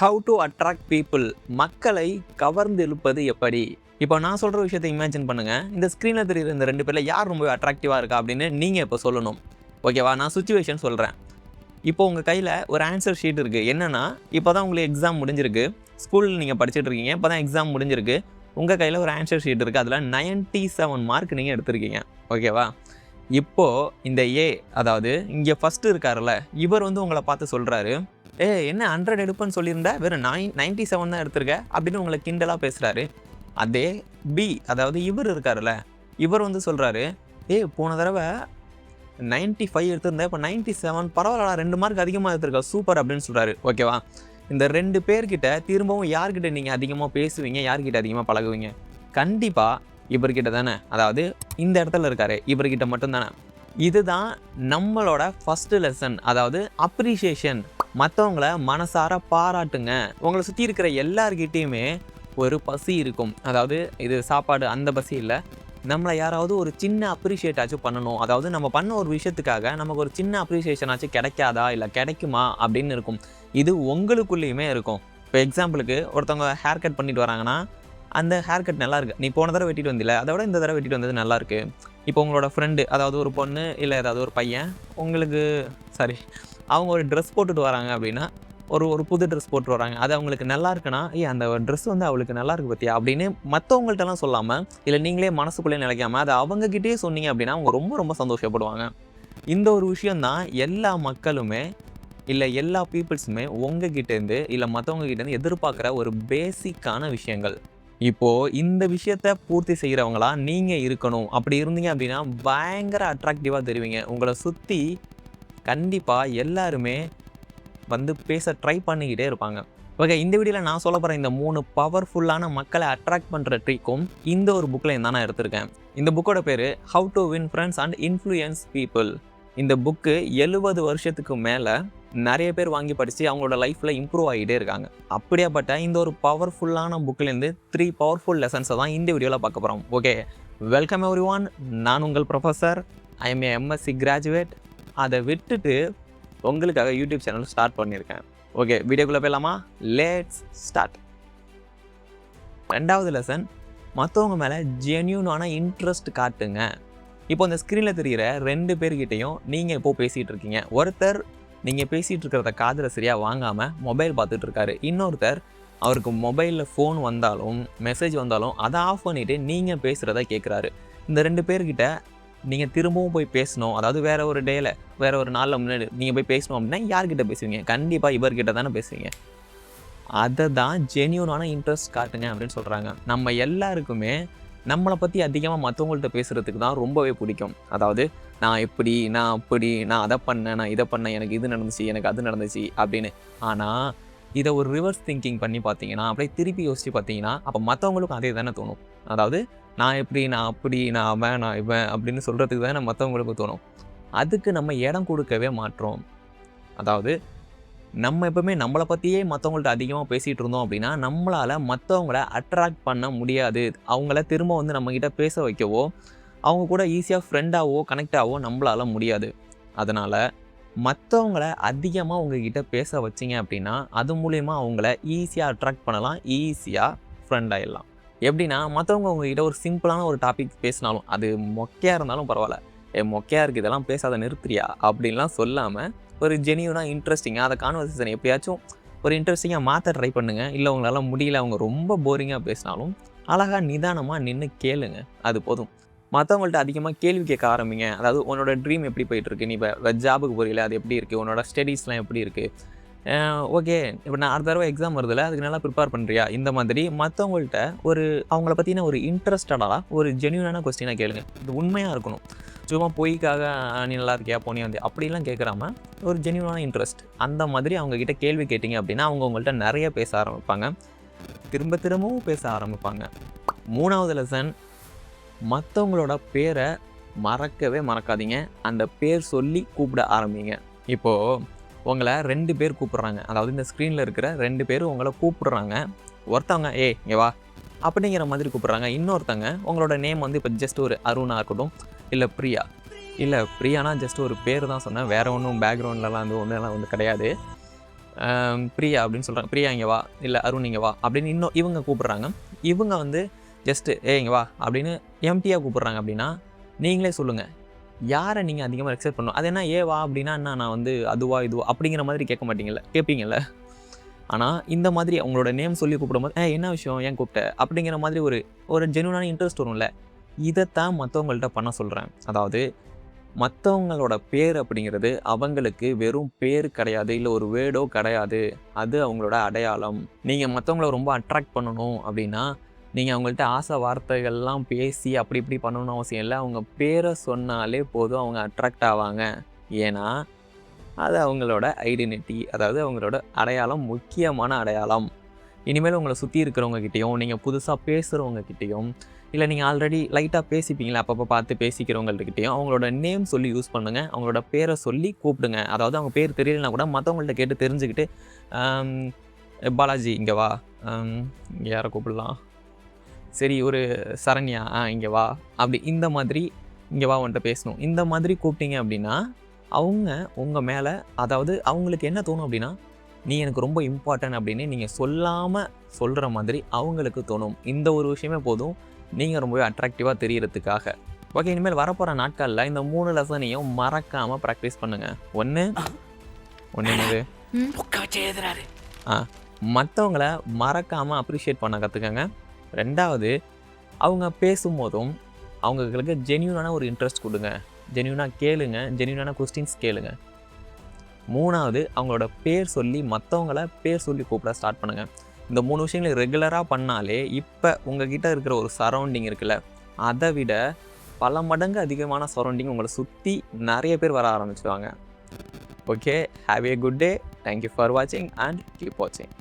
How to attract people, மக்களை கவர்ந்து இழுப்பது எப்படி? இப்போ நான் சொல்கிற விஷயத்தை இமேஜின் பண்ணுங்கள். இந்த ஸ்க்ரீனில் தெரியுற இந்த 2 பேரில் யார் ரொம்ப அட்ராக்டிவாக இருக்கா அப்படின்னு நீங்கள் இப்போ சொல்லணும். ஓகேவா? நான் சுச்சுவேஷன் சொல்கிறேன். இப்போ உங்கள் கையில் ஒரு ஆன்சர் ஷீட் இருக்குது. என்னென்னா, இப்போ தான் உங்களுக்கு எக்ஸாம் முடிஞ்சிருக்கு. ஸ்கூலில் நீங்கள் படிச்சுட்டு இருக்கீங்க. இப்போ தான் எக்ஸாம் முடிஞ்சிருக்கு. உங்கள் கையில் ஒரு ஆன்சர் ஷீட் இருக்குது. அதில் 97 மார்க் நீங்கள் எடுத்திருக்கீங்க. ஓகேவா? இப்போது இந்த ஏ, அதாவது இங்கே ஃபஸ்ட்டு இருக்காருல்ல, இவர் வந்து உங்களை பார்த்து சொல்கிறாரு, என்ன 100 எடுப்பேன்னு சொல்லியிருந்தா வெறும் 97 தான் எடுத்திருக்க அப்படின்னு உங்களை கிண்டலாக பேசுகிறாரு. அதே பி, அதாவது இவர் இருக்காருல்ல, இவர் வந்து சொல்கிறாரு, போன தடவை 95 எடுத்திருந்தேன், இப்போ 97, பரவாயில்லடா 2 மார்க் அதிகமாக எடுத்திருக்கா, சூப்பர் அப்படின்னு சொல்கிறாரு. ஓகேவா? இந்த 2 பேர்கிட்ட திரும்பவும் யார்கிட்ட நீங்கள் அதிகமாக பேசுவீங்க, யார்கிட்ட அதிகமாக பழகுவீங்க? கண்டிப்பாக இவர்கிட்ட தானே. அதாவது இந்த இடத்துல இருக்காரு, இவர்கிட்ட மட்டும்தானே. இதுதான் நம்மளோட ஃபஸ்ட்டு லெசன். அதாவது அப்ரிஷியேஷன். மற்றவங்கள மனசார பாராட்டுங்க. உங்களை சுற்றி இருக்கிற எல்லார்கிட்டையுமே ஒரு பசி இருக்கும். அதாவது இது சாப்பாடு அந்த பசி இல்லை, நம்மளை யாராவது ஒரு சின்ன அப்ரிஷியேட் ஆச்சும் பண்ணணும். அதாவது நம்ம பண்ண ஒரு விஷயத்துக்காக நமக்கு ஒரு சின்ன அப்ரிஷியேஷன் ஆச்சு கிடைக்காதா, இல்லை கிடைக்குமா அப்படின்னு இருக்கும். இது உங்களுக்குள்ளேயுமே இருக்கும். இப்போ எக்ஸாம்பிளுக்கு ஒருத்தவங்க ஹேர் கட் பண்ணிட்டு வராங்கன்னா, அந்த ஹேர் கட் நல்லா இருக்குது, நீ போன தடவை வெட்டிட்டு வந்தில்ல, அதை விட இந்த தடவை வெட்டிட்டு வந்தது நல்லாயிருக்கு. இப்போ உங்களோட ஃப்ரெண்டு, அதாவது ஒரு பொண்ணு இல்லை ஏதாவது ஒரு பையன் உங்களுக்கு அவங்க ஒரு ட்ரெஸ் போட்டுட்டு வராங்க அப்படின்னா, ஒரு புது ட்ரெஸ் போட்டு வராங்க, அது அவங்களுக்கு நல்லா இருக்குன்னா, அந்த ட்ரெஸ் வந்து அவளுக்கு நல்லா இருக்கு பார்த்தியா அப்படின்னு மற்றவங்கள்ட்டலாம் சொல்லாமல், இல்லை நீங்களே மனசுக்குள்ளே நினைக்காமல் அதை அவங்கக்கிட்டே சொன்னீங்க அப்படின்னா அவங்க ரொம்ப ரொம்ப சந்தோஷப்படுவாங்க. இந்த ஒரு விஷயந்தான் எல்லா மக்களுமே இல்லை எல்லா பீப்புள்ஸுமே உங்ககிட்டேருந்து இல்லை மற்றவங்க கிட்டேருந்து எதிர்பார்க்குற ஒரு பேசிக்கான விஷயங்கள். இப்போது இந்த விஷயத்த பூர்த்தி செய்கிறவங்களா நீங்கள் இருக்கணும். அப்படி இருந்தீங்க அப்படின்னா பயங்கர அட்ராக்டிவாக தெரிவிங்க. உங்களை சுற்றி கண்டிப்பாக எல்லாருமே வந்து பேச ட்ரை பண்ணிக்கிட்டே இருப்பாங்க. ஓகே, இந்த வீடியோவில் நான் சொல்ல போகிற இந்த 3 பவர்ஃபுல்லான மக்களை அட்ராக்ட் பண்ணுற ட்ரிக்கும் இந்த ஒரு புக்கில் தான் நான் எடுத்திருக்கேன். இந்த புக்கோட பேர் how to win friends and influence people. இந்த புக்கு 70 வருஷத்துக்கு மேலே நிறைய பேர் வாங்கி படித்து அவங்களோட லைஃப்பில் இம்ப்ரூவ் ஆகிட்டே இருக்காங்க. அப்படியாப்பட்ட இந்த ஒரு பவர்ஃபுல்லான புக்கிலேருந்து 3 பவர்ஃபுல் லெசன்ஸை தான் இந்த வீடியோவில் பார்க்க போகிறோம். Okay, welcome everyone. நான் உங்கள் professor. I M A MSc graduate. அதை விட்டுட்டு உங்களுக்காக யூடியூப் சேனல் ஸ்டார்ட் பண்ணியிருக்கேன். ஓகே, வீடியோக்குள்ளே போயிடலாமா? Let's start. 2வது லெசன், மற்றவங்க மேலே ஜென்யூனான இன்ட்ரெஸ்ட் காட்டுங்க. இப்போ இந்த ஸ்க்ரீனில் தெரிகிற 2 பேர்கிட்டையும் நீங்கள் இப்போது பேசிகிட்டு இருக்கீங்க. ஒருத்தர் நீங்கள் பேசிகிட்டு இருக்கிறத காதில் சரியாக வாங்காமல் மொபைல் பார்த்துட்டு இருக்காரு. இன்னொருத்தர் அவருக்கு மொபைலில் ஃபோன் வந்தாலும் மெசேஜ் வந்தாலும் அதை ஆஃப் பண்ணிவிட்டு நீங்கள் பேசுகிறத கேட்குறாரு. இந்த 2 பேர்கிட்ட நீங்கள் திரும்பவும் போய் பேசணும், அதாவது வேறு ஒரு டேயில் வேறு ஒரு நாளில் முன்னாடி நீங்கள் போய் பேசணும் அப்படின்னா யார்கிட்ட பேசுவீங்க? கண்டிப்பாக இவர்கிட்ட தானே பேசுவீங்க. அதை தான் ஜென்யூனான இன்ட்ரெஸ்ட் காட்டுங்க அப்படின்னு சொல்கிறாங்க. நம்ம எல்லாருக்குமே நம்மளை பற்றி அதிகமாக மற்றவங்கள்ட்ட பேசுகிறதுக்கு தான் ரொம்பவே பிடிக்கும். அதாவது நான் இப்படி, நான் அப்படி, நான் அதை பண்ணேன், நான் இதை பண்ணேன், எனக்கு இது நடந்துச்சு, எனக்கு அது நடந்துச்சு அப்படின்னு. ஆனால் இதை ஒரு ரிவர்ஸ் திங்கிங் பண்ணி பார்த்தீங்கன்னா, அப்படியே திருப்பி யோசித்து பார்த்தீங்கன்னா, அப்போ மற்றவங்களுக்கும் அதே தானே தோணும். அதாவது நான் எப்படி, நான் அப்படி, நான் அவன், நான் இவன் அப்படின்னு சொல்கிறதுக்கு தானே மற்றவங்களுக்கு தோணும். அதுக்கு நம்ம இடம் கொடுக்கவே மாட்டோம். அதாவது நம்ம எப்பவுமே நம்மளை பற்றியே மற்றவங்கள்ட்ட அதிகமாக பேசிகிட்டு இருந்தோம் அப்படின்னா நம்மளால் மற்றவங்கள அட்ராக்ட் பண்ண முடியாது. அவங்கள திரும்ப வந்து நம்மக்கிட்ட பேச வைக்கவோ, அவங்க கூட ஈஸியாக ஃப்ரெண்டாகவோ கனெக்ட் ஆகவோ நம்மளால் முடியாது. அதனால் மற்றவங்கள அதிகமாக உங்ககிட்ட பேச வச்சிங்க அப்படின்னா அது மூலயமா அவங்கள ஈஸியாக அட்ராக்ட் பண்ணலாம், ஈஸியாக ஃப்ரெண்ட் ஆகிடலாம். எப்படின்னா, மற்றவங்க உங்ககிட்ட ஒரு சிம்பிளான ஒரு டாபிக் பேசினாலும், அது மொக்கையாக இருந்தாலும் பரவாயில்ல, மொக்கையாக இருக்குது இதெல்லாம் பேசாத நிறுத்துறியா அப்படின்லாம் சொல்லாமல் ஒரு ஜெனியூனாக இன்ட்ரெஸ்டிங்காக அதை கான்வர்சேஷன் எப்படியாச்சும் ஒரு இன்ட்ரெஸ்டிங்காக மாற்ற ட்ரை பண்ணுங்கள். இல்லை உங்களால் முடியல, அவங்க ரொம்ப போரிங்காக பேசினாலும் அழகாக நிதானமாக நின்று கேளுங்க, அது போதும். மற்றவங்கள்ட்ட அதிகமாக கேள்வி கேட்க ஆரம்பிங்க. அதாவது உன்னோட ட்ரீம் எப்படி போயிட்டுருக்கு, நீ இப்போ ஜாபுக்கு போகிறீங்களா, அது எப்படி இருக்குது, உன்னோட ஸ்டடீஸ்லாம் எப்படி இருக்குது, ஓகே இப்போ நான் அடுத்த தடவை எக்ஸாம் வருதில்ல, அதுக்கு நல்லா ப்ரிப்பேர் பண்ணுறியா, இந்த மாதிரி மற்றவங்கள்ட்ட ஒரு அவங்கள பற்றின ஒரு இன்ட்ரெஸ்டடாக ஒரு ஜென்யூனான கொஸ்டினாக கேளுங்க. இது உண்மையாக இருக்கணும். சும்மா பொய்க்காக நீ நல்லா இருக்கியா, போனி வந்து அப்படிலாம் கேட்குறாம ஒரு ஜென்யூனான இன்ட்ரெஸ்ட் அந்த மாதிரி அவங்கக்கிட்ட கேள்வி கேட்டிங்க அப்படின்னா அவங்க உங்கள்கிட்ட நிறைய பேச ஆரம்பிப்பாங்க, திரும்ப திரும்பவும் பேச ஆரம்பிப்பாங்க. 3வது லெசன், மற்றவங்களோட பேரை மறக்கவே மறக்காதீங்க. அந்த பேர் சொல்லி கூப்பிட ஆரம்பிங்க. இப்போது உங்களை 2 பேர் கூப்பிட்றாங்க. அதாவது இந்த ஸ்க்ரீனில் இருக்கிற 2 பேர் உங்களை கூப்பிட்றாங்க. ஒருத்தவங்க இங்கே வா அப்படிங்கிற மாதிரி கூப்பிட்றாங்க. இன்னொருத்தங்க உங்களோட நேம் வந்து இப்போ ஜஸ்ட் ஒரு அருணா இருக்கட்டும், இல்லை பிரியா. இல்லை பிரியானா ஜஸ்ட் ஒரு பேர் தான் சொன்னேன், வேறு ஒன்றும் பேக்ரவுண்ட்லலாம் வந்து ஒன்றுலாம் வந்து கிடையாது. பிரியா அப்படின்னு சொல்கிறாங்க, பிரியா இங்கே வா, இல்லை அருண் இங்கே வா அப்படின்னு இன்னும் இவங்க கூப்பிட்றாங்க. இவங்க வந்து ஜஸ்ட்டு இங்கே வா அப்படின்னு எம்டியாக கூப்பிட்றாங்க அப்படின்னா நீங்களே சொல்லுங்கள், யாரை நீங்கள் அதிகமாக எக்ஸைட் பண்ணணும். அது என்ன வா அப்படின்னா என்ன, நான் வந்து அதுவா இதுவா அப்படிங்கிற மாதிரி கேட்க மாட்டீங்கல்ல, கேட்பீங்கல்ல. ஆனால் இந்த மாதிரி அவங்களோட நேம் சொல்லி கூப்பிடும்போது என்ன விஷயம், ஏன் கூப்பிட்ட அப்படிங்கிற மாதிரி ஒரு ஜென்யூனான இன்ட்ரெஸ்ட் வரும்ல. இதைத்தான் மற்றவங்கள்ட்ட பண்ண சொல்கிறேன். அதாவது மற்றவங்களோட பேர் அப்படிங்கிறது அவங்களுக்கு வெறும் பேர் கிடையாது, இல்லை ஒரு வேர்டோ கிடையாது. அது அவங்களோட அடையாளம். நீங்கள் மற்றவங்கள ரொம்ப அட்ராக்ட் பண்ணணும் அப்படின்னா நீங்கள் அவங்கள்ட்ட ஆசை வார்த்தைகள்லாம் பேசி அப்படி இப்படி பண்ணணும்னு அவசியம் இல்லை. அவங்க பேரை சொன்னாலே போதும், அவங்க அட்ராக்ட் ஆவாங்க. ஏன்னா அது அவங்களோட ஐடென்டிட்டி, அதாவது அவங்களோட அடையாளம், முக்கியமான அடையாளம். இனிமேல் உங்களை சுற்றி இருக்கிறவங்ககிட்டையும், நீங்கள் புதுசாக பேசுகிறவங்ககிட்டையும், இல்லை நீங்கள் ஆல்ரெடி லைட்டாக பேசிப்பீங்களா அப்பப்போ பார்த்து பேசிக்கிறவங்கள்கிட்டையும் அவங்களோட நேம் சொல்லி யூஸ் பண்ணுங்கள். அவங்களோட பேரை சொல்லி கூப்பிடுங்க. அதாவது அவங்க பேர் தெரியலனா கூட மற்றவங்கள்ட்ட கேட்டு தெரிஞ்சுக்கிட்டு, பாலாஜி இங்கே வா, இங்கே யாரை கூப்பிடலாம், சரி ஒரு சரண்யா இங்கே வா, அப்படி இந்த மாதிரி இங்கே வா வந்துட்டு பேசணும். இந்த மாதிரி கூப்பிட்டீங்க அப்படின்னா அவங்க உங்கள் மேலே, அதாவது அவங்களுக்கு என்ன தோணும் அப்படின்னா நீ எனக்கு ரொம்ப இம்பார்ட்டன்ட் அப்படின்னு நீங்கள் சொல்லாமல் சொல்கிற மாதிரி அவங்களுக்கு தோணும். இந்த ஒரு விஷயமே போதும் நீங்கள் ரொம்பவே அட்ராக்டிவாக தெரியறதுக்காக. ஓகே, இனிமேல் வரப்போகிற நாட்களில் இந்த 3 லெசனையும் மறக்காமல் ப்ராக்டிஸ் பண்ணுங்கள். ஒன்று என்னது, மற்றவங்கள மறக்காமல் அப்ரிஷியேட் பண்ண கற்றுக்கங்க. 2வது, அவங்க பேசும்போதும் அவங்களுக்கு ஜென்யூனான ஒரு இன்ட்ரெஸ்ட் கொடுங்க. ஜென்யூனாக கேளுங்க, ஜென்யூனான கொஸ்டின்ஸ் கேளுங்க. 3வது, அவங்களோட பேர் சொல்லி மற்றவங்கள பேர் சொல்லி கூப்பிட ஸ்டார்ட் பண்ணுங்கள். இந்த 3 விஷயங்களை ரெகுலராக பண்ணாலே இப்போ உங்ககிட்ட இருக்கிற ஒரு சரௌண்டிங் இருக்குல்ல, அதை விட பல மடங்கு அதிகமான சரௌண்டிங் உங்களை சுற்றி நிறைய பேர் வர ஆரம்பிச்சுவாங்க. Okay, have a good day. Thank you for வாட்சிங் அண்ட் கீப் வாட்சிங்.